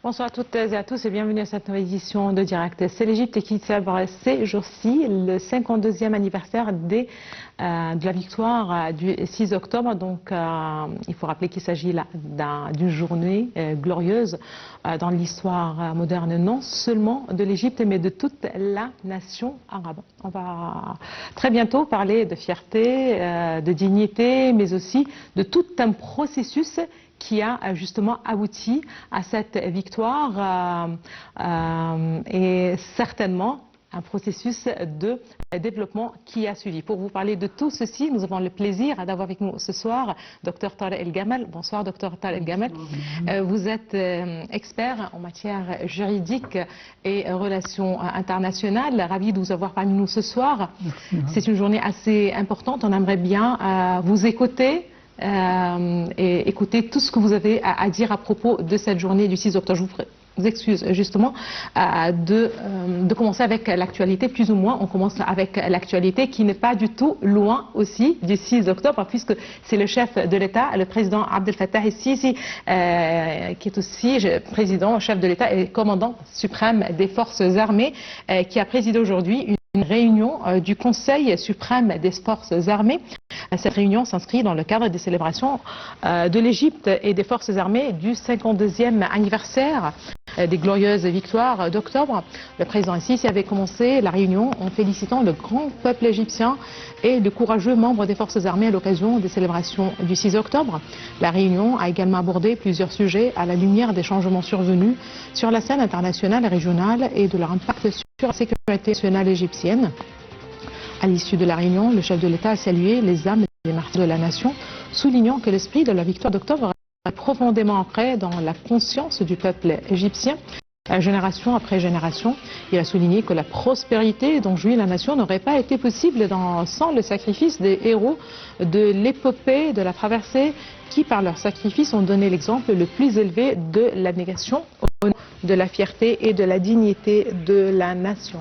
Bonsoir à toutes et à tous et bienvenue à cette nouvelle édition de Direct. C'est l'Égypte qui célèbre ces jours-ci le 52e anniversaire de la victoire du 6 octobre. Donc il faut rappeler qu'il s'agit là d'une journée glorieuse dans l'histoire moderne, non seulement de l'Égypte mais de toute la nation arabe. On va très bientôt parler de fierté, de dignité, mais aussi de tout un processus qui a justement abouti à cette victoire et certainement un processus de développement qui a suivi. Pour vous parler de tout ceci, nous avons le plaisir d'avoir avec nous ce soir Dr Tarek El Gamal. Bonsoir Dr Tarek El Gamal. Vous êtes expert en matière juridique et relations internationales. Ravi de vous avoir parmi nous ce soir. C'est une journée assez importante. On aimerait bien vous écouter. Et écoutez tout ce que vous avez à dire à propos de cette journée du 6 octobre. Je vous excuse justement de commencer avec l'actualité, plus ou moins. On commence avec l'actualité qui n'est pas du tout loin aussi du 6 octobre, puisque c'est le chef de l'État, le président Abdel Fattah el-Sisi, qui est aussi président, chef de l'État et commandant suprême des forces armées, qui a présidé aujourd'hui une réunion du Conseil suprême des forces armées. Cette réunion s'inscrit dans le cadre des célébrations de l'Égypte et des forces armées du 52e anniversaire des glorieuses victoires d'octobre. Le président Sisi avait commencé la réunion en félicitant le grand peuple égyptien et de courageux membres des forces armées à l'occasion des célébrations du 6 octobre. La réunion a également abordé plusieurs sujets à la lumière des changements survenus sur la scène internationale et régionale et de leur impact sur la sécurité nationale égyptienne. À l'issue de la réunion, le chef de l'État a salué les âmes des martyrs de la nation, soulignant que l'esprit de la victoire d'octobre est profondément ancré dans la conscience du peuple égyptien. Génération après génération, il a souligné que la prospérité dont jouit la nation n'aurait pas été possible sans le sacrifice des héros de l'épopée de la traversée qui, par leur sacrifice, ont donné l'exemple le plus élevé de l'abnégation, de la fierté et de la dignité de la nation.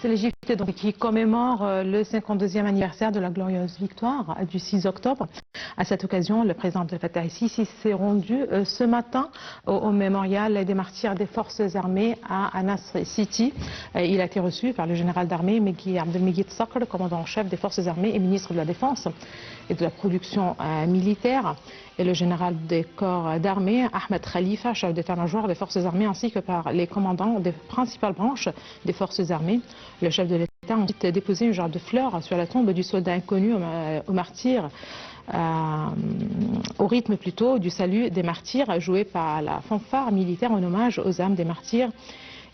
C'est l'Égypte qui commémore le 52e anniversaire de la glorieuse victoire du 6 octobre. À cette occasion, le président Abdel Fattah el-Sisi s'est rendu ce matin au mémorial des martyrs des forces armées à Nasr City. Il a été reçu par le général d'armée Meghi Abdelmegid Sakr, commandant en chef des forces armées et ministre de la Défense et de la production militaire, et le général des corps d'armée Ahmed Khalifa, chef d'état-major des forces armées, ainsi que par les commandants des principales branches des forces armées. Le chef de l'État a ensuite déposé une jarre de fleurs sur la tombe du soldat inconnu au martyr, au rythme plutôt du salut des martyrs joué par la fanfare militaire en hommage aux âmes des martyrs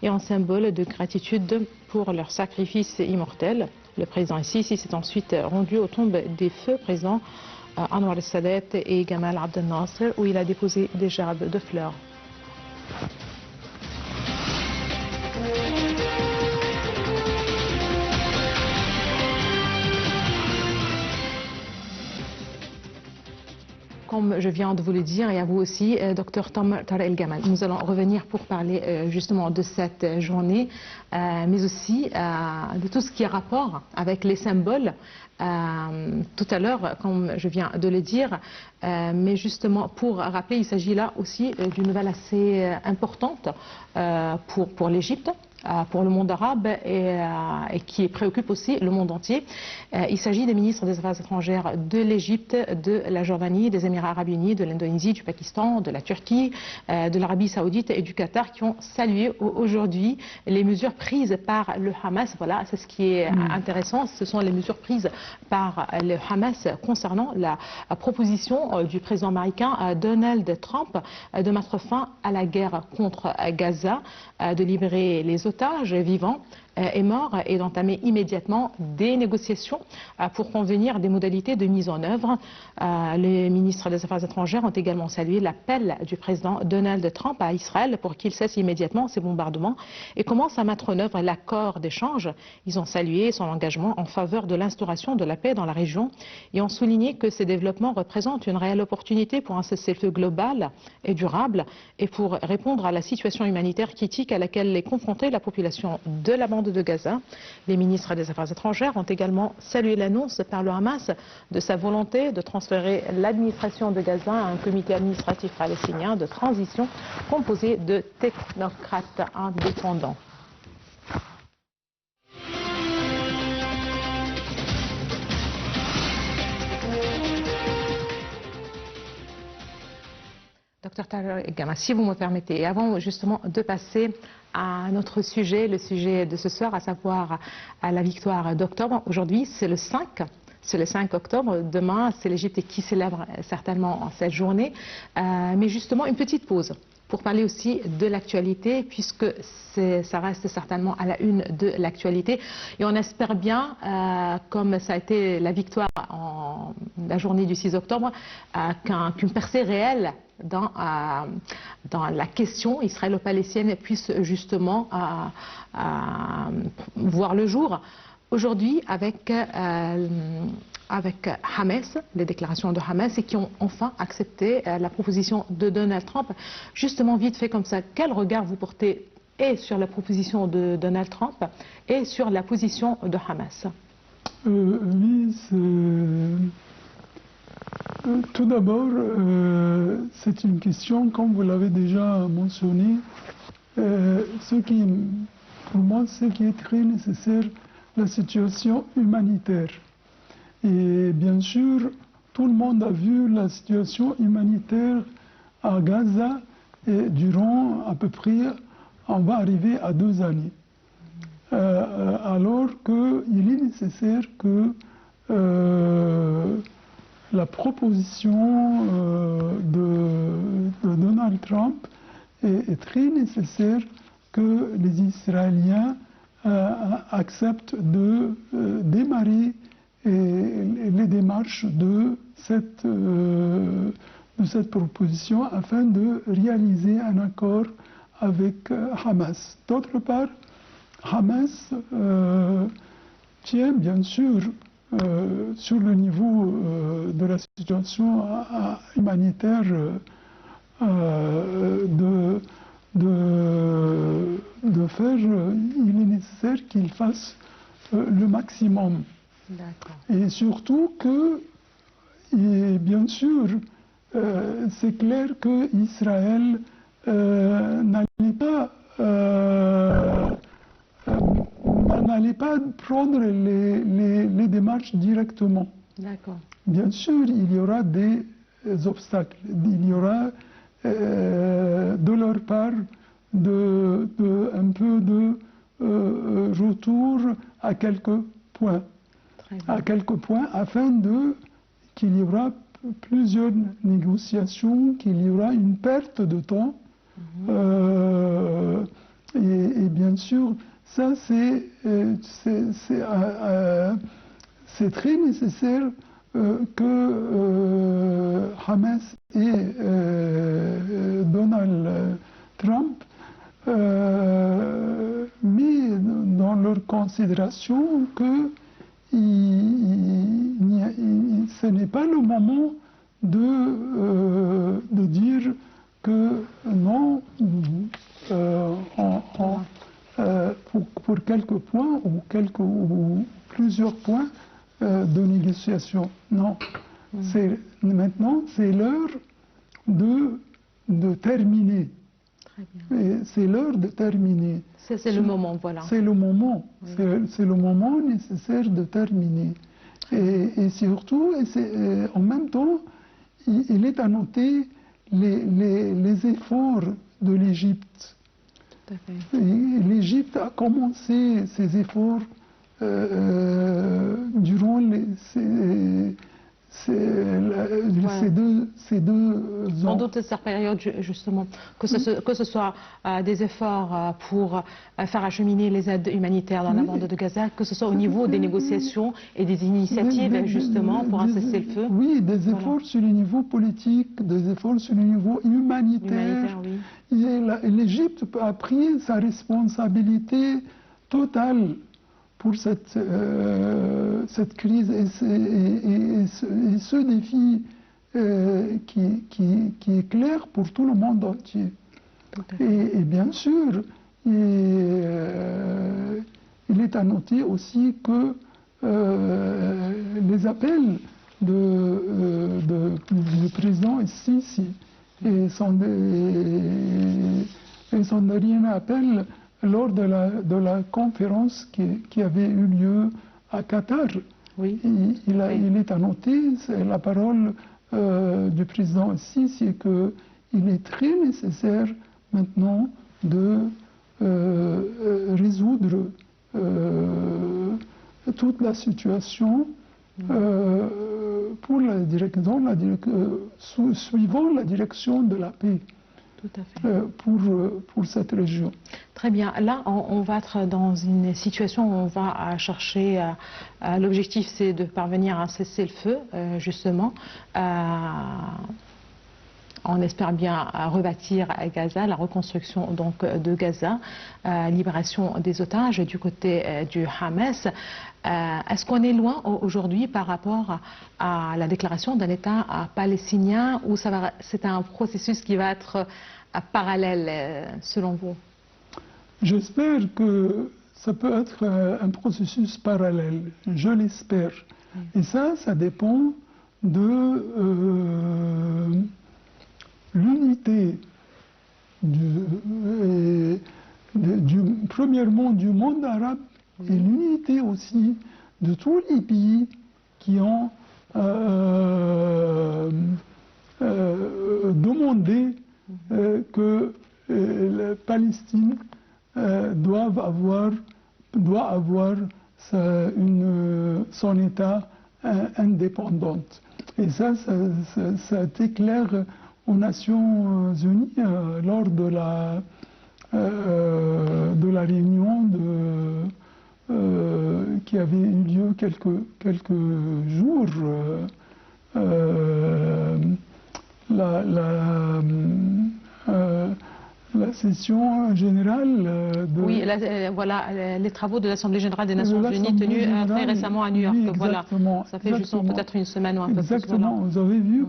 et en symbole de gratitude pour leur sacrifice immortel. Le président Sisi s'est ensuite rendu aux tombes des feux présidents Anwar el-Sadat et Gamal Abdel Nasser, où il a déposé des gerbes de fleurs. Comme je viens de vous le dire, et à vous aussi, Dr Tarek El Gamal, nous allons revenir pour parler justement de cette journée, mais aussi de tout ce qui a rapport avec les symboles. Tout à l'heure, comme je viens de le dire, mais justement pour rappeler, il s'agit là aussi d'une nouvelle assez importante pour l'Égypte, pour le monde arabe et qui préoccupe aussi le monde entier. Il s'agit des ministres des Affaires étrangères de l'Égypte, de la Jordanie, des Émirats arabes unis, de l'Indonésie, du Pakistan, de la Turquie, de l'Arabie saoudite et du Qatar qui ont salué aujourd'hui les mesures prises par le Hamas. Voilà, c'est ce qui est intéressant, ce sont les mesures prises par le Hamas concernant la proposition du président américain Donald Trump de mettre fin à la guerre contre Gaza, de libérer les otages vivants est mort et d'entamer immédiatement des négociations pour convenir des modalités de mise en œuvre. Les ministres des Affaires étrangères ont également salué l'appel du président Donald Trump à Israël pour qu'il cesse immédiatement ses bombardements et commence à mettre en œuvre l'accord d'échange. Ils ont salué son engagement en faveur de l'instauration de la paix dans la région et ont souligné que ces développements représentent une réelle opportunité pour un cessez-le-feu global et durable et pour répondre à la situation humanitaire critique à laquelle est confrontée la population de la bande de Gaza. Les ministres des Affaires étrangères ont également salué l'annonce par le Hamas de sa volonté de transférer l'administration de Gaza à un comité administratif palestinien de transition composé de technocrates indépendants. Dr Tahar El-Gamma, si vous me permettez, avant justement de passer à notre sujet, le sujet de ce soir, à savoir à la victoire d'octobre, aujourd'hui c'est le 5. C'est le 5 octobre, demain c'est l'Égypte qui célèbre certainement cette journée, mais justement une petite pause pour parler aussi de l'actualité, puisque ça reste certainement à la une de l'actualité. Et on espère bien, comme ça a été la victoire en la journée du 6 octobre, qu'une percée réelle dans la question israélo-palestinienne puisse justement voir le jour. Aujourd'hui, avec Hamas, les déclarations de Hamas, et qui ont enfin accepté la proposition de Donald Trump. Justement, vite fait comme ça, quel regard vous portez et sur la proposition de Donald Trump et sur la position de Hamas? Oui, tout d'abord, c'est une question, comme vous l'avez déjà mentionné, pour moi, ce qui est très nécessaire, la situation humanitaire. Et bien sûr, tout le monde a vu la situation humanitaire à Gaza et durant à peu près, on va arriver à 2 années. Alors qu'il est nécessaire que la proposition de Donald Trump est très nécessaire que les Israéliens acceptent de démarrer les démarches de cette proposition afin de réaliser un accord avec Hamas. D'autre part, Hamas tient bien sûr sur le niveau de la situation humanitaire de faire, il est nécessaire qu'il fasse le maximum. Et surtout que, et bien sûr, c'est clair qu'Israël n'allait pas prendre les démarches directement. Bien sûr, il y aura des obstacles, il y aura de leur part un peu de retour à quelques points. Afin qu'il y aura plusieurs négociations, qu'il y aura une perte de temps. Et bien sûr, ça c'est très nécessaire que Hamas et Donald Trump mis dans leur considération que ce n'est pas le moment de dire que non, pour quelques points ou plusieurs points de négociation. Non, maintenant c'est l'heure de terminer. C'est l'heure de terminer. C'est le moment, voilà. C'est le moment. Oui. C'est le moment nécessaire de terminer. Et surtout, en même temps, il est à noter les efforts de l'Égypte. L'Égypte a commencé ses efforts durant ces deux en d'autres périodes, justement, que ce soit des efforts pour faire acheminer les aides humanitaires dans la bande de Gaza, que ce soit au niveau des négociations et des initiatives, justement, pour un cessez-le-feu. Oui, des efforts sur le niveau politique, des efforts sur le niveau humanitaire. Oui. L'Égypte a pris sa responsabilité totale pour cette crise et ce défi qui est clair pour tout le monde entier. Et bien sûr, il est à noter aussi que les appels du président Sisi et son dernier appel lors de la conférence qui avait eu lieu à Qatar. Oui. Il est à noter, c'est la parole du président Sisi, qu'il est très nécessaire maintenant de résoudre toute la situation suivant la direction de la paix. Tout à fait. Pour cette région. Très bien. Là, on va être dans une situation où on va chercher, l'objectif c'est de parvenir à un cessez-le-feu, justement. On espère bien rebâtir Gaza, la reconstruction donc de Gaza, libération des otages du côté du Hamas. Est-ce qu'on est loin aujourd'hui par rapport à la déclaration d'un État palestinien ou c'est un processus qui va être parallèle selon vous? J'espère que ça peut être un processus parallèle, je l'espère. Et ça dépend de l'unité premièrement du monde arabe et l'unité aussi de tous les pays qui ont demandé que la Palestine doit avoir son État indépendant. Et ça a été clair aux Nations Unies lors de la réunion qui avait eu lieu quelques jours. La session générale Oui, voilà, les travaux de l'Assemblée générale des Nations Unies tenus très récemment à New York. Oui, voilà. Ça fait justement peut-être une semaine ou un peu plus. Exactement. Voilà. Vous avez vu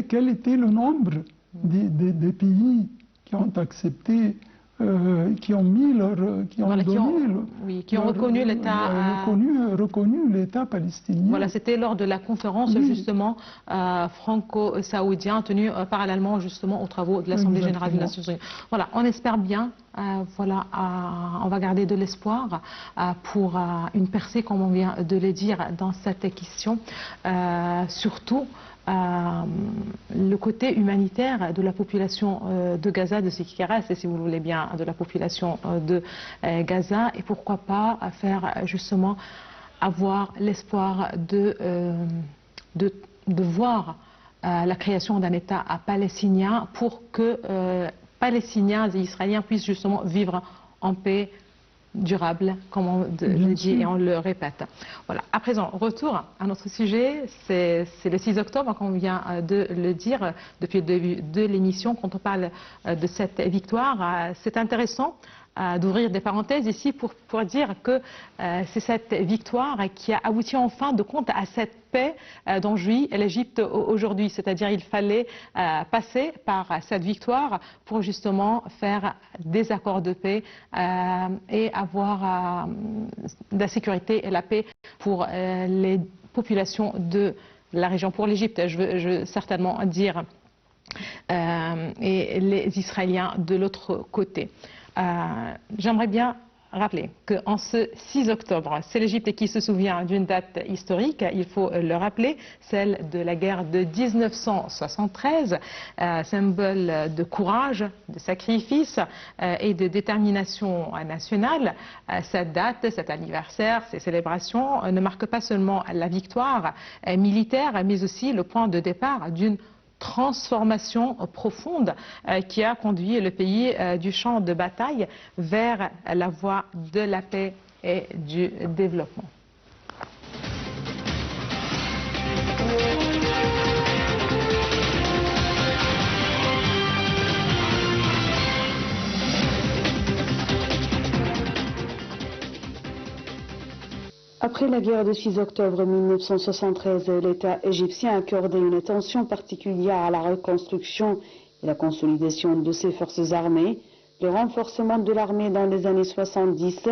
quel était le nombre des pays qui ont accepté, qui ont reconnu l'État reconnu l'État palestinien. Voilà, c'était lors de la conférence justement franco-saoudienne tenue parallèlement justement aux travaux de l'Assemblée générale des Nations Unies. Voilà, on espère bien. On va garder de l'espoir pour une percée, comme on vient de le dire dans cette question. Surtout le côté humanitaire de la population de Gaza, de ce qui reste, et si vous voulez bien, de la population de Gaza, et pourquoi pas faire justement avoir l'espoir de voir la création d'un État palestinien pour que Palestiniens et Israéliens puissent justement vivre en paix durable, comme on le dit et on le répète. Voilà. À présent, retour à notre sujet, c'est le 6 octobre, comme on vient de le dire depuis le début de l'émission, quand on parle de cette victoire. C'est intéressant d'ouvrir des parenthèses ici pour dire que c'est cette victoire qui a abouti en fin de compte à cette paix dont jouit l'Égypte aujourd'hui. C'est-à-dire il fallait passer par cette victoire pour justement faire des accords de paix et avoir la sécurité et la paix pour les populations de la région, pour l'Égypte, je veux certainement dire, et les Israéliens de l'autre côté. J'aimerais bien rappeler qu'en ce 6 octobre, c'est l'Égypte qui se souvient d'une date historique, il faut le rappeler, celle de la guerre de 1973, symbole de courage, de sacrifice et de détermination nationale. Cette date, cet anniversaire, ces célébrations ne marquent pas seulement la victoire militaire, mais aussi le point de départ d'une transformation profonde qui a conduit le pays du champ de bataille vers la voie de la paix et du développement. Après la guerre de 6 octobre 1973, l'État égyptien a accordé une attention particulière à la reconstruction et la consolidation de ses forces armées. Le renforcement de l'armée dans les années 70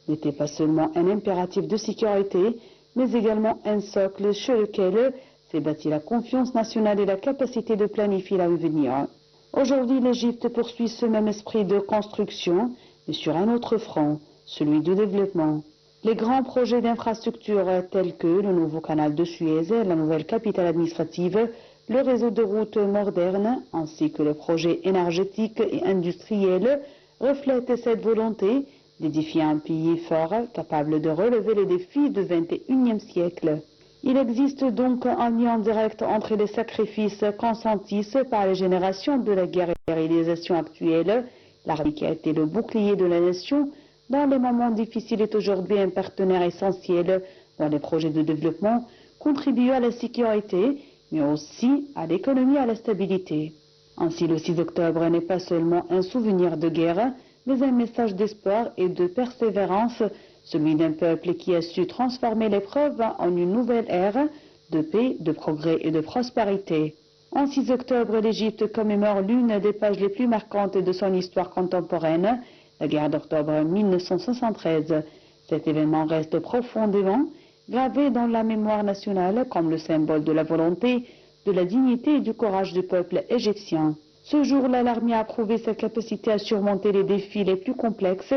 n'était pas seulement un impératif de sécurité, mais également un socle sur lequel s'est bâtie la confiance nationale et la capacité de planifier l'avenir. Aujourd'hui, l'Égypte poursuit ce même esprit de construction, mais sur un autre front, celui du développement. Les grands projets d'infrastructures tels que le nouveau canal de Suez, la nouvelle capitale administrative, le réseau de routes modernes, ainsi que les projets énergétiques et industriels reflètent cette volonté d'édifier un pays fort, capable de relever les défis du XXIe siècle. Il existe donc un lien direct entre les sacrifices consentis par les générations de la guerre et la réalisation actuelle. L'armée qui a été le bouclier de la nation dans les moments difficiles est aujourd'hui un partenaire essentiel dans les projets de développement, contribuant à la sécurité, mais aussi à l'économie et à la stabilité. Ainsi, le 6 octobre n'est pas seulement un souvenir de guerre, mais un message d'espoir et de persévérance, celui d'un peuple qui a su transformer l'épreuve en une nouvelle ère de paix, de progrès et de prospérité. En 6 octobre, l'Égypte commémore l'une des pages les plus marquantes de son histoire contemporaine, la guerre d'octobre 1973. Cet événement reste profondément gravé dans la mémoire nationale comme le symbole de la volonté, de la dignité et du courage du peuple égyptien. Ce jour-là, l'armée a prouvé sa capacité à surmonter les défis les plus complexes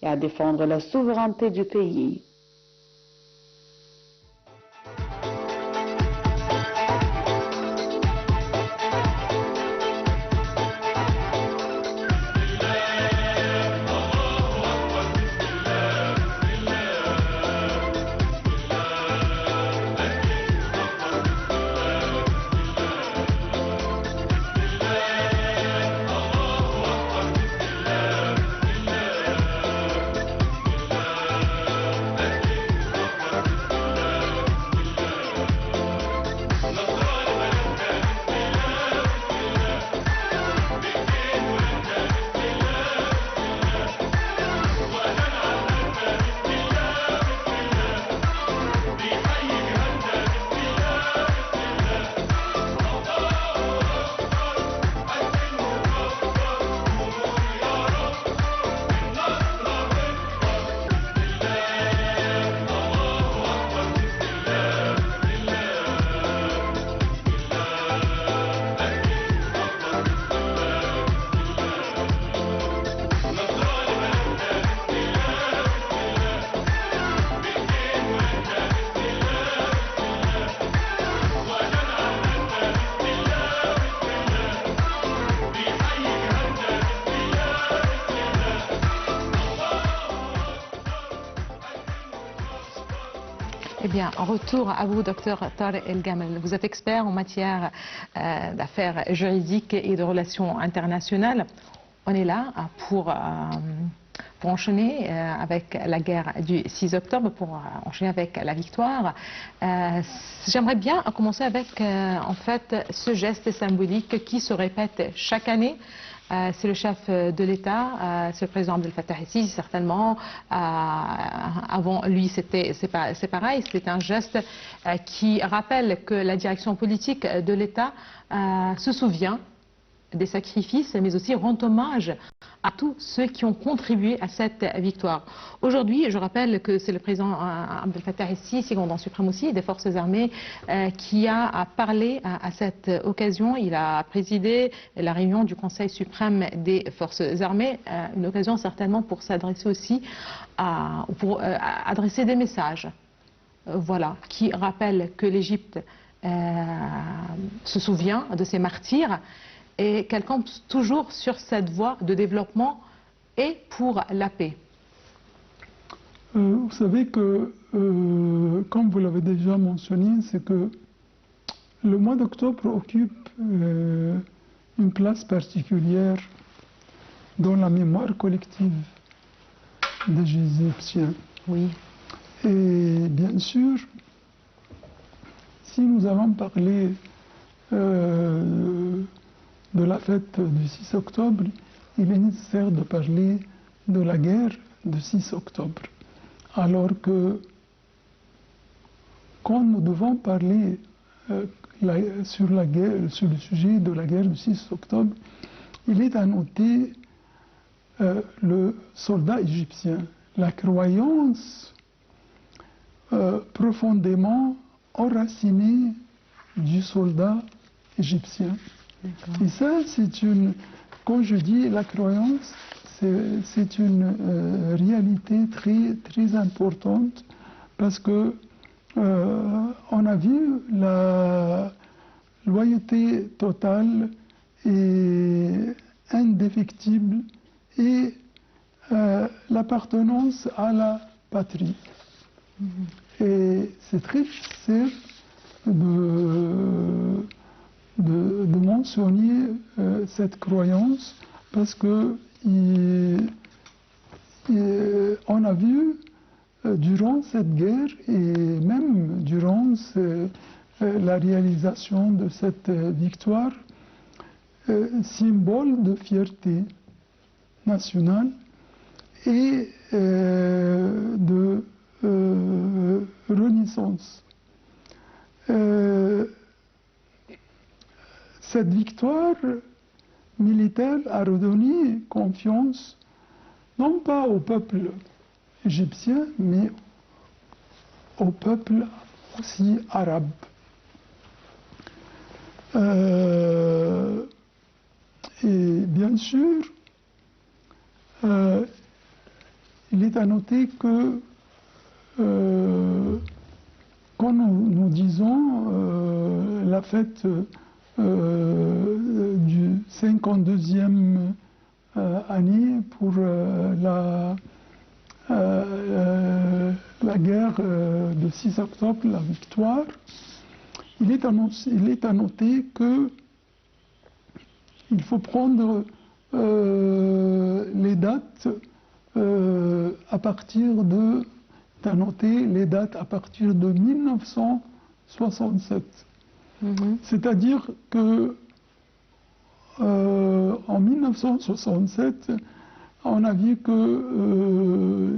et à défendre la souveraineté du pays. Eh bien, en retour à vous, Dr Tarek El Gamel. Vous êtes expert en matière d'affaires juridiques et de relations internationales. On est là pour enchaîner avec la guerre du 6 octobre, pour enchaîner avec la victoire. J'aimerais bien commencer avec en fait ce geste symbolique qui se répète chaque année. C'est le chef de l'État, c'est le président Abdel Fattah el-Sisi certainement. Avant lui, c'est pareil, c'est un geste qui rappelle que la direction politique de l'État se souvient des sacrifices, mais aussi rend hommage à tous ceux qui ont contribué à cette victoire. Aujourd'hui, je rappelle que c'est le président Abdel Fattah el-Sisi, commandant suprême aussi des forces armées, qui a parlé à cette occasion. Il a présidé la réunion du Conseil suprême des forces armées, une occasion certainement pour s'adresser aussi pour adresser des messages, voilà, qui rappellent que l'Égypte se souvient de ses martyrs et qu'elle compte toujours sur cette voie de développement et pour la paix. Vous savez que, comme vous l'avez déjà mentionné, c'est que le mois d'octobre occupe une place particulière dans la mémoire collective des Égyptiens. Oui. Et bien sûr, si nous allons parler de la fête du 6 octobre, il est nécessaire de parler de la guerre du 6 octobre. Alors que quand nous devons parler sur le sujet de la guerre du 6 octobre, il est à noter le soldat égyptien, la croyance profondément enracinée du soldat égyptien. Et ça, c'est une, quand je dis la croyance, c'est une réalité très, très importante parce que on a vu la loyauté totale et indéfectible et l'appartenance à la patrie. Et c'est très difficile de mentionner cette croyance parce que on a vu durant cette guerre et même durant la réalisation de cette victoire, symbole de fierté nationale et de renaissance. Cette victoire militaire a redonné confiance non pas au peuple égyptien, mais au peuple aussi arabe. Et bien sûr, il est à noter que quand nous disons la fête du 52e année pour la guerre de 6 octobre, la victoire, il est à noter que il faut prendre les dates à partir de les dates à partir de 1967. C'est-à-dire que en 1967, on a vu que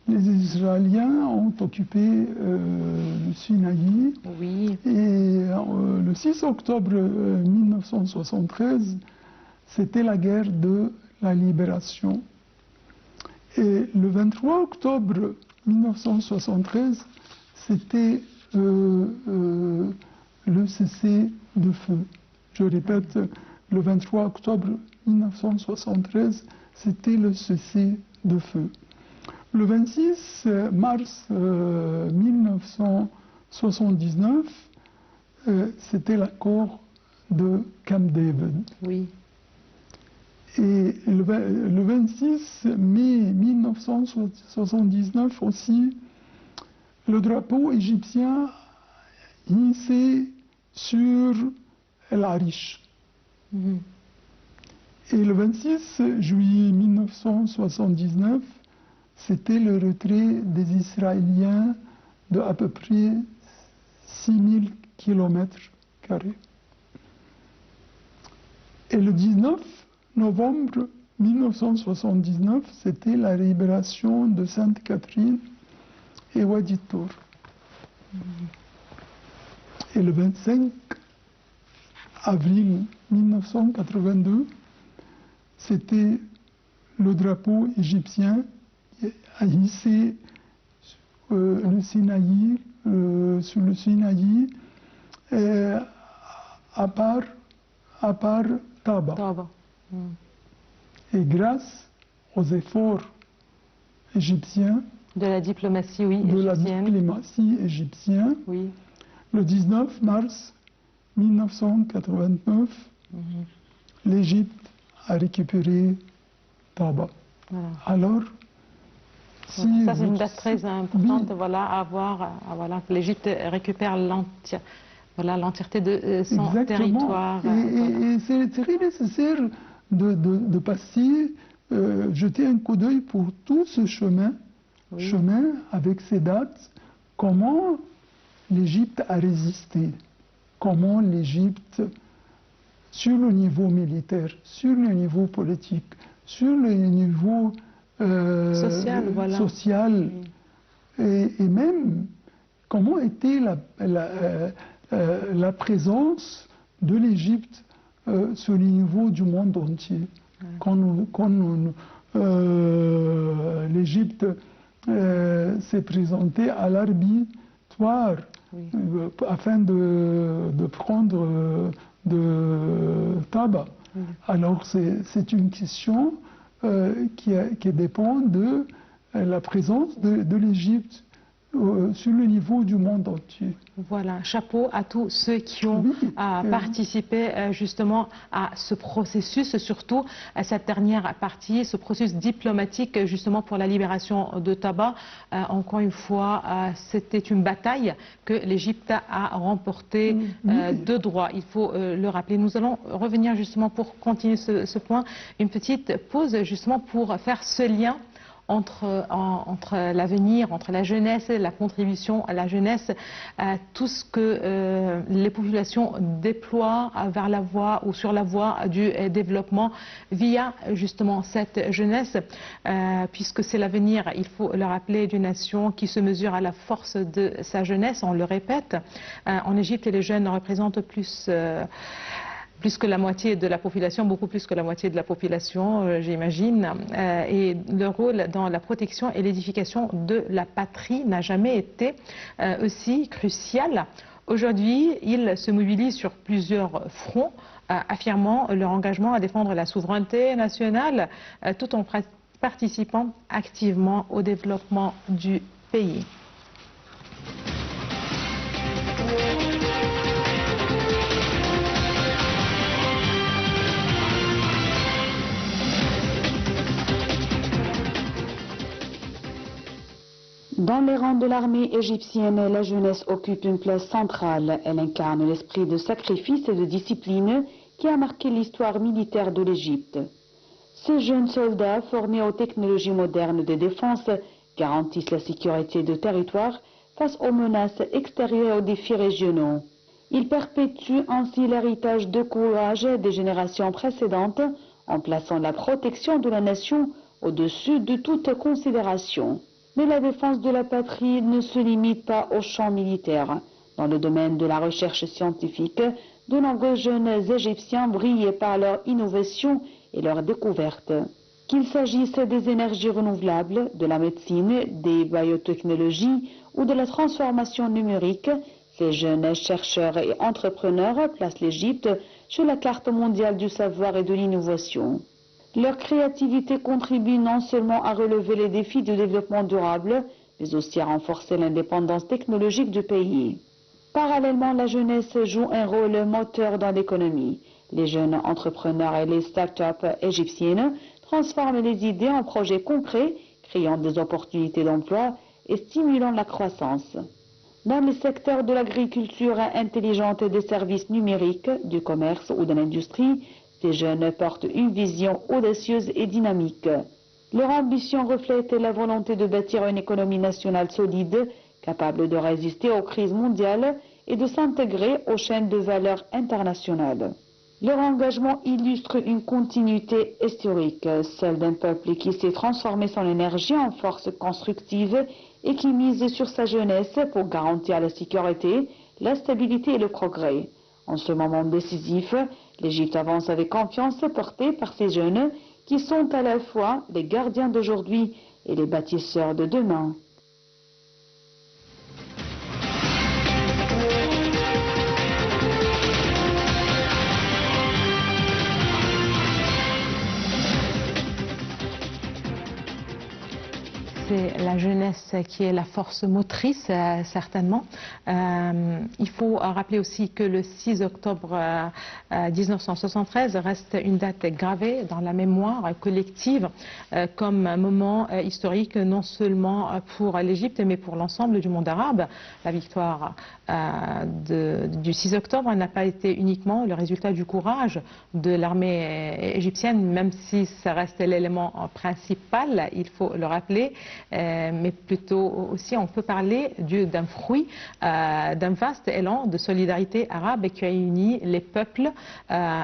les Israéliens ont occupé le Sinaï. Oui. Et le 6 octobre 1973, c'était la guerre de la libération. Et le 23 octobre 1973, c'était le cessez-le-feu. Je répète, le 23 octobre 1973, c'était le cessez-le-feu. Le 26 mars 1979, c'était l'accord de Camp David. Oui. Et le 26 mai 1979 aussi, le drapeau égyptien hissé sur El Arish. Et le 26 juillet 1979, c'était le retrait des Israéliens de à peu près 6000 km². Et le 19 novembre 1979, c'était la libération de Sainte-Catherine et Wadi Tour. Et le 25 avril 1982, c'était le drapeau égyptien qui a hissé le Sinaï, sur le Sinaï, à part Taba. Et grâce aux efforts égyptiens, de la diplomatie, oui, égyptienne, oui. Le 19 mars 1989, l'Égypte a récupéré Taba. Voilà. Alors, ça c'est une date très importante, oui. Voilà, à voir, voilà, que l'Égypte récupère l'entièreté de son territoire. Et c'est très nécessaire de passer, jeter un coup d'œil pour tout ce chemin, avec ces dates, comment l'Égypte a résisté, comment l'Égypte, sur le niveau militaire, sur le niveau politique, sur le niveau social, et même comment était la présence de l'Égypte sur le niveau du monde entier. Quand l'Égypte s'est présentée à l'arbitoire afin de prendre de Taba. Alors c'est une question qui dépend de la présence de l'Égypte sur le niveau du monde entier. Voilà, chapeau à tous ceux qui ont participé justement à ce processus, surtout à cette dernière partie, ce processus diplomatique justement pour la libération de Taba. Encore une fois, c'était une bataille que l'Égypte a remportée de droit, il faut le rappeler. Nous allons revenir justement pour continuer ce point, une petite pause justement pour faire ce lien entre l'avenir, entre la jeunesse, la contribution à la jeunesse, tout ce que les populations déploient vers la voie ou sur la voie du développement via justement cette jeunesse, puisque c'est l'avenir, il faut le rappeler, d'une nation qui se mesure à la force de sa jeunesse, on le répète. En Égypte, les jeunes représentent plus que la moitié de la population, beaucoup plus que la moitié de la population, j'imagine. Et le rôle dans la protection et l'édification de la patrie n'a jamais été aussi crucial. Aujourd'hui, ils se mobilisent sur plusieurs fronts, affirmant leur engagement à défendre la souveraineté nationale, tout en participant activement au développement du pays. Dans les rangs de l'armée égyptienne, la jeunesse occupe une place centrale. Elle incarne l'esprit de sacrifice et de discipline qui a marqué l'histoire militaire de l'Égypte. Ces jeunes soldats, formés aux technologies modernes de défense, garantissent la sécurité de territoire face aux menaces extérieures et aux défis régionaux. Ils perpétuent ainsi l'héritage de courage des générations précédentes en plaçant la protection de la nation au-dessus de toute considération. Mais la défense de la patrie ne se limite pas au champ militaire. Dans le domaine de la recherche scientifique, de nombreux jeunes Égyptiens brillent par leur innovation et leur découverte. Qu'il s'agisse des énergies renouvelables, de la médecine, des biotechnologies ou de la transformation numérique, ces jeunes chercheurs et entrepreneurs placent l'Égypte sur la carte mondiale du savoir et de l'innovation. Leur créativité contribue non seulement à relever les défis du développement durable, mais aussi à renforcer l'indépendance technologique du pays. Parallèlement, la jeunesse joue un rôle moteur dans l'économie. Les jeunes entrepreneurs et les start-up égyptiennes transforment les idées en projets concrets, créant des opportunités d'emploi et stimulant la croissance. Dans les secteurs de l'agriculture intelligente et des services numériques, du commerce ou de l'industrie, ces jeunes portent une vision audacieuse et dynamique. Leur ambition reflète la volonté de bâtir une économie nationale solide, capable de résister aux crises mondiales et de s'intégrer aux chaînes de valeur internationales. Leur engagement illustre une continuité historique, celle d'un peuple qui sait transformer son énergie en force constructive et qui mise sur sa jeunesse pour garantir la sécurité, la stabilité et le progrès. En ce moment décisif, l'Égypte avance avec confiance portée par ces jeunes qui sont à la fois les gardiens d'aujourd'hui et les bâtisseurs de demain. C'est la jeunesse qui est la force motrice, certainement. Il faut rappeler aussi que le 6 octobre 1973 reste une date gravée dans la mémoire collective comme un moment historique non seulement pour l'Égypte mais pour l'ensemble du monde arabe. La victoire du 6 octobre n'a pas été uniquement le résultat du courage de l'armée égyptienne, même si ça reste l'élément principal, il faut le rappeler. Mais plutôt aussi on peut parler d'un fruit, d'un vaste élan de solidarité arabe qui a uni les peuples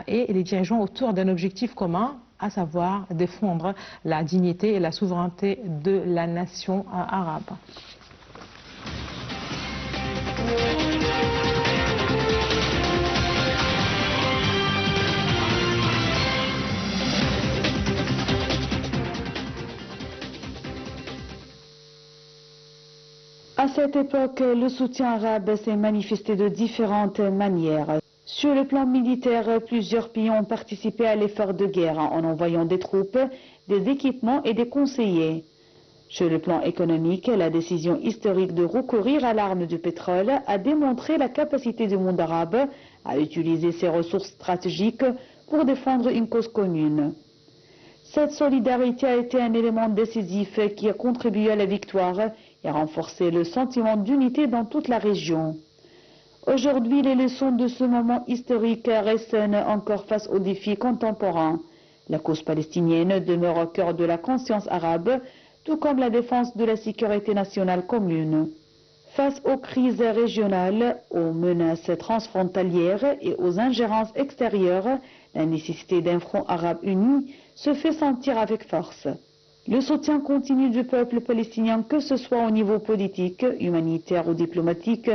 et les dirigeants autour d'un objectif commun, à savoir défendre la dignité et la souveraineté de la nation arabe. À cette époque, le soutien arabe s'est manifesté de différentes manières. Sur le plan militaire, plusieurs pays ont participé à l'effort de guerre en envoyant des troupes, des équipements et des conseillers. Sur le plan économique, la décision historique de recourir à l'arme du pétrole a démontré la capacité du monde arabe à utiliser ses ressources stratégiques pour défendre une cause commune. Cette solidarité a été un élément décisif qui a contribué à la victoire et a renforcé le sentiment d'unité dans toute la région. Aujourd'hui, les leçons de ce moment historique résonnent encore face aux défis contemporains. La cause palestinienne demeure au cœur de la conscience arabe, tout comme la défense de la sécurité nationale commune. Face aux crises régionales, aux menaces transfrontalières et aux ingérences extérieures, la nécessité d'un front arabe uni se fait sentir avec force. Le soutien continu du peuple palestinien, que ce soit au niveau politique, humanitaire ou diplomatique,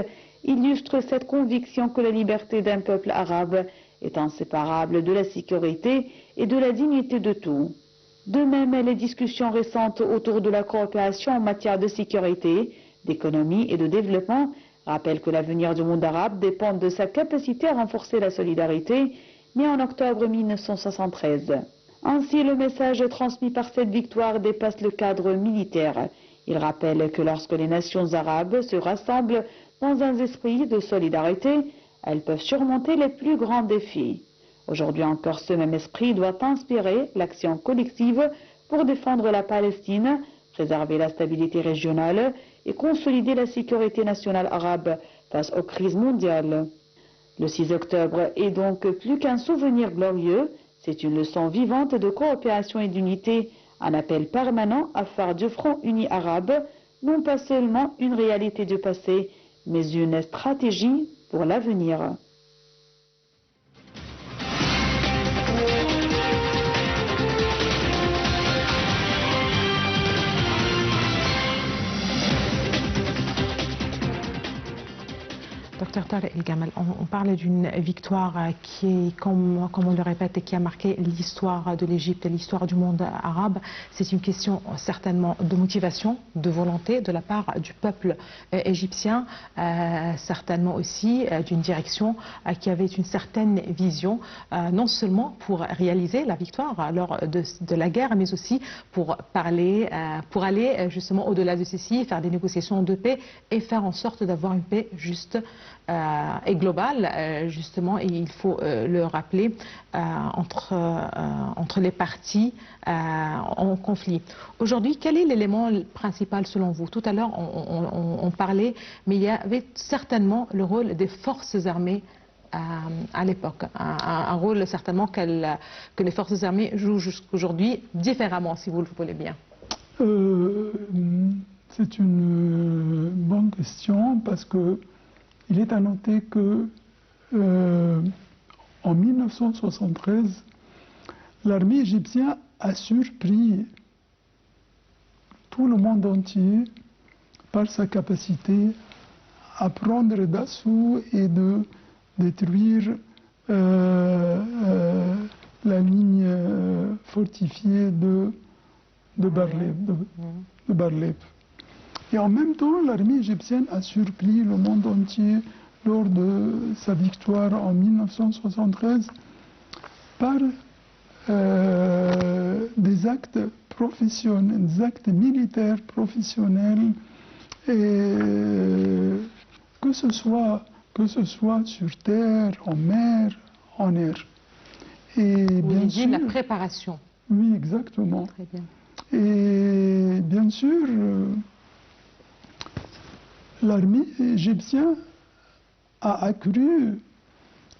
illustre cette conviction que la liberté d'un peuple arabe est inséparable de la sécurité et de la dignité de tout. De même, les discussions récentes autour de la coopération en matière de sécurité, d'économie et de développement rappellent que l'avenir du monde arabe dépend de sa capacité à renforcer la solidarité, née en octobre 1973. Ainsi, le message transmis par cette victoire dépasse le cadre militaire. Il rappelle que lorsque les nations arabes se rassemblent dans un esprit de solidarité, elles peuvent surmonter les plus grands défis. Aujourd'hui encore, ce même esprit doit inspirer l'action collective pour défendre la Palestine, préserver la stabilité régionale et consolider la sécurité nationale arabe face aux crises mondiales. Le 6 octobre est donc plus qu'un souvenir glorieux, c'est une leçon vivante de coopération et d'unité, un appel permanent à faire du Front uni arabe, non pas seulement une réalité du passé, mais une stratégie pour l'avenir. Docteur Tal El Gamal, on parle d'une victoire qui, comme on le répète, qui a marqué l'histoire de l'Égypte et l'histoire du monde arabe. C'est une question certainement de motivation, de volonté de la part du peuple égyptien, certainement aussi d'une direction qui avait une certaine vision, non seulement pour réaliser la victoire lors de la guerre, mais aussi pour aller justement au-delà de ceci, faire des négociations de paix et faire en sorte d'avoir une paix juste et globale, justement, et il faut le rappeler, entre les parties en conflit. Aujourd'hui, quel est l'élément principal selon vous? Tout à l'heure, on parlait, mais il y avait certainement le rôle des forces armées à l'époque, un rôle certainement que les forces armées jouent jusqu'aujourd'hui différemment, si vous le voulez bien. C'est une bonne question parce que il est à noter que en 1973, l'armée égyptienne a surpris tout le monde entier par sa capacité à prendre d'assaut et de détruire la ligne fortifiée de Bar-Lev. Et en même temps, l'armée égyptienne a surpris le monde entier lors de sa victoire en 1973 par des actes professionnels, des actes militaires professionnels, et que ce soit sur terre, en mer, en air. Et bien sûr, la préparation. Oui, exactement. Très bien. Et bien sûr, l'armée égyptienne a accru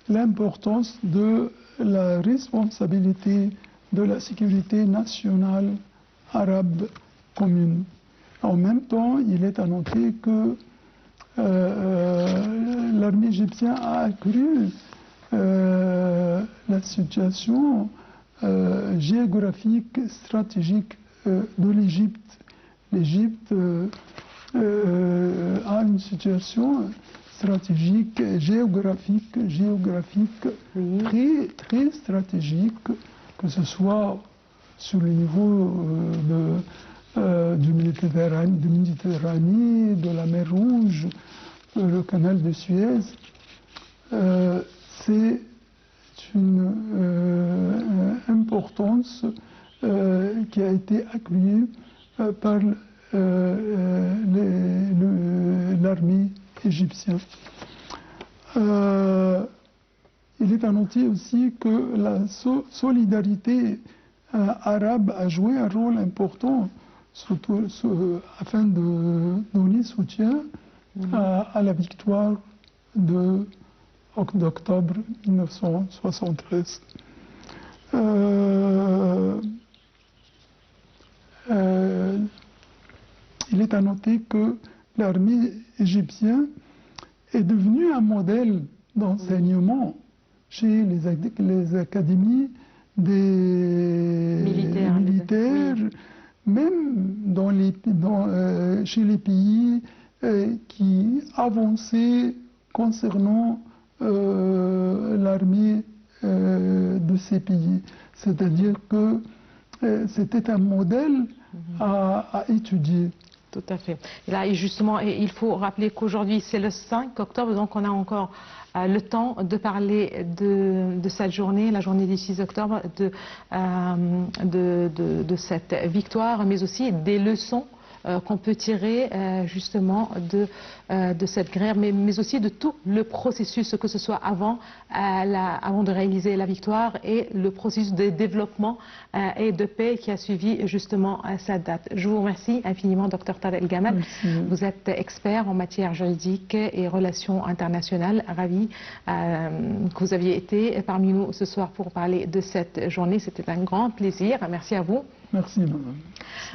l'importance de la responsabilité de la sécurité nationale arabe commune. En même temps, il est à noter que l'armée égyptienne a accru la situation géographique, stratégique de l'Égypte. L'Égypte a une situation stratégique, géographique oui. très stratégique, que ce soit sur le niveau du Méditerranée, de la mer Rouge, le canal de Suez. C'est une importance qui a été accrue par l'armée égyptienne. Il est à noter aussi que la solidarité arabe a joué un rôle important, surtout afin de donner soutien à la victoire d'octobre 1973. Il est à noter que l'armée égyptienne est devenue un modèle d'enseignement chez les académies des militaires, même chez les pays qui avançaient concernant l'armée de ces pays. C'est-à-dire que c'était un modèle à étudier. Tout à fait. Et là, justement, il faut rappeler qu'aujourd'hui, c'est le 5 octobre, donc on a encore le temps de parler de cette journée, la journée du 6 octobre, de cette victoire, mais aussi des leçons qu'on peut tirer justement de cette guerre, mais aussi de tout le processus, que ce soit avant de réaliser la victoire et le processus de développement et de paix qui a suivi justement cette date. Je vous remercie infiniment, Dr Tarek El-Gamal. Vous êtes expert en matière juridique et relations internationales. Ravi que vous aviez été parmi nous ce soir pour parler de cette journée. C'était un grand plaisir. Merci à vous. Merci, madame.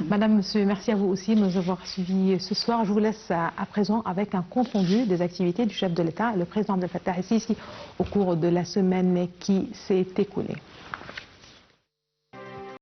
Madame, monsieur, merci à vous aussi de nous avoir suivis ce soir. Je vous laisse à présent avec un compte-rendu des activités du chef de l'État et le président Abdel Fattah el-Sisi au cours de la semaine qui s'est écoulée.